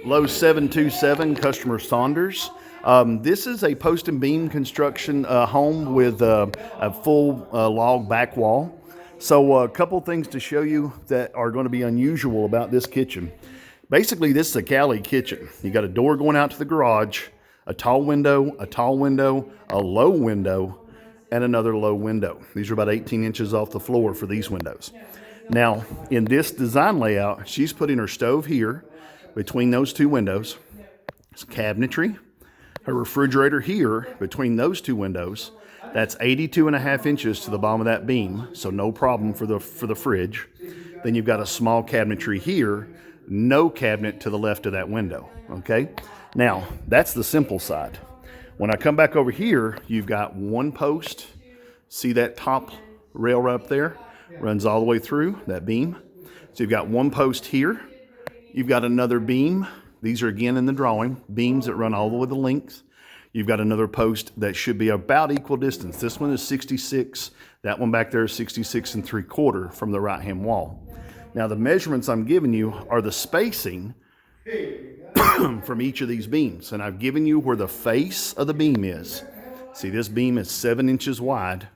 Low 727, customer Saunders. This is a post and beam construction home with a full log back wall. So a couple things to show you that are going to be unusual about this kitchen. Basically, this is a galley kitchen. You got a door going out to the garage, a tall window, a low window, and another low window. These are about 18 inches off the floor for these windows. Now, in this design layout, she's putting her stove here between those two windows. It's cabinetry. Her refrigerator here between those two windows. That's 82.5 inches to the bottom of that beam, so no problem for the fridge. Then you've got a small cabinetry here, no cabinet to the left of that window, okay? Now, that's the simple side. When I come back over here, you've got one post. See that top rail right up there? Runs all the way through that beam. So you've got one post here. You've got another beam. These are again in the drawing, beams that run all the way the length. You've got another post that should be about equal distance. This one is 66. That one back there is 66 3/4 from the right-hand wall. Now the measurements I'm giving you are the spacing from each of these beams. And I've given you where the face of the beam is. See, this beam is 7 inches wide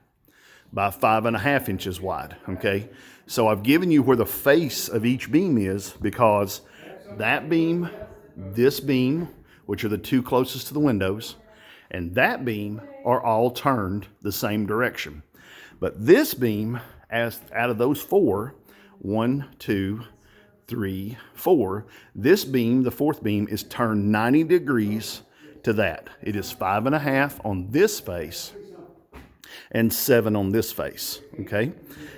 by 5.5 inches wide, okay? So I've given you where the face of each beam is because that beam, this beam, which are the two closest to the windows, and that beam are all turned the same direction. But this beam, as out of those four, 1, 2, 3, 4, this beam, the fourth beam, is turned 90 degrees to that. It is 5.5 on this face and 7 on this face, okay?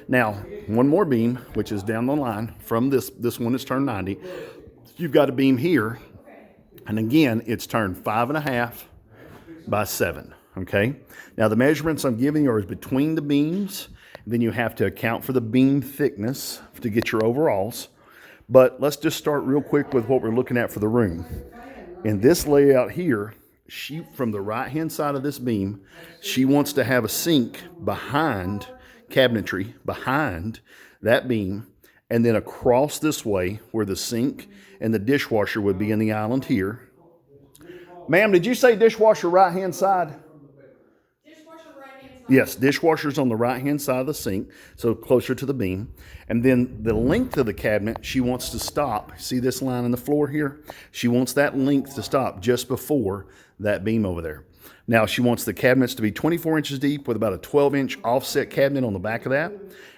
Now, one more beam, which is down the line from this one is turned 90. You've got a beam here, and again, it's turned 5.5 by 7, okay? Now, the measurements I'm giving you are between the beams. Then you have to account for the beam thickness to get your overalls. But let's just start real quick with what we're looking at for the room. In this layout here, from the right-hand side of this beam, she wants to have a sink behind cabinetry, behind that beam, and then across this way where the sink and the dishwasher would be in the island here. Ma'am, did you say dishwasher right-hand side? Yes, dishwasher's on the right-hand side of the sink, so closer to the beam. And then the length of the cabinet, she wants to stop. See this line in the floor here? She wants that length to stop just before that beam over there. Now, she wants the cabinets to be 24 inches deep with about a 12-inch offset cabinet on the back of that,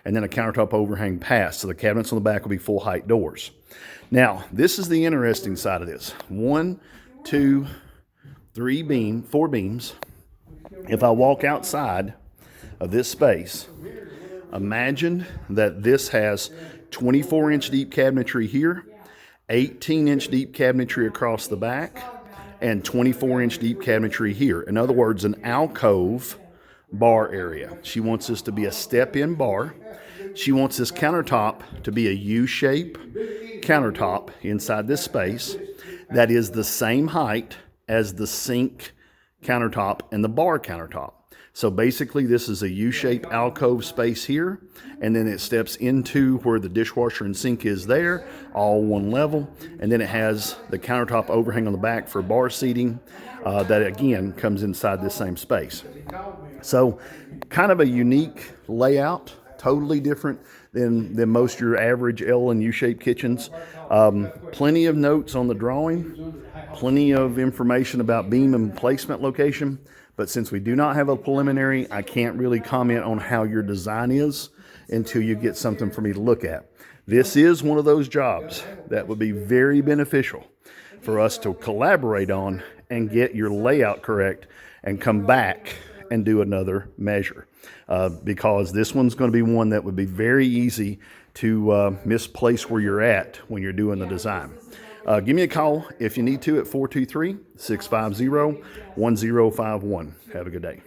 and then a countertop overhang past. So the cabinets on the back will be full-height doors. Now, this is the interesting side of this. 1, 2, 3 4 beams. If I walk outside of this space, imagine that this has 24-inch deep cabinetry here, 18-inch deep cabinetry across the back, and 24-inch deep cabinetry here. In other words, an alcove bar area. She wants this to be a step-in bar. She wants this countertop to be a U-shape countertop inside this space that is the same height as the sink countertop and the bar countertop. So basically this is a U-shaped alcove space here, and then it steps into where the dishwasher and sink is there, all one level, and then it has the countertop overhang on the back for bar seating that again comes inside this same space. So kind of a unique layout, totally different than most of your average L and U-shaped kitchens. Plenty of notes on the drawing, plenty of information about beam and placement location, but since we do not have a preliminary, I can't really comment on how your design is until you get something for me to look at. This is one of those jobs that would be very beneficial for us to collaborate on and get your layout correct and come back and do another measure. Because this one's going to be one that would be very easy to misplace where you're at when you're doing the design. Give me a call if you need to at 423-650-1051. Have a good day.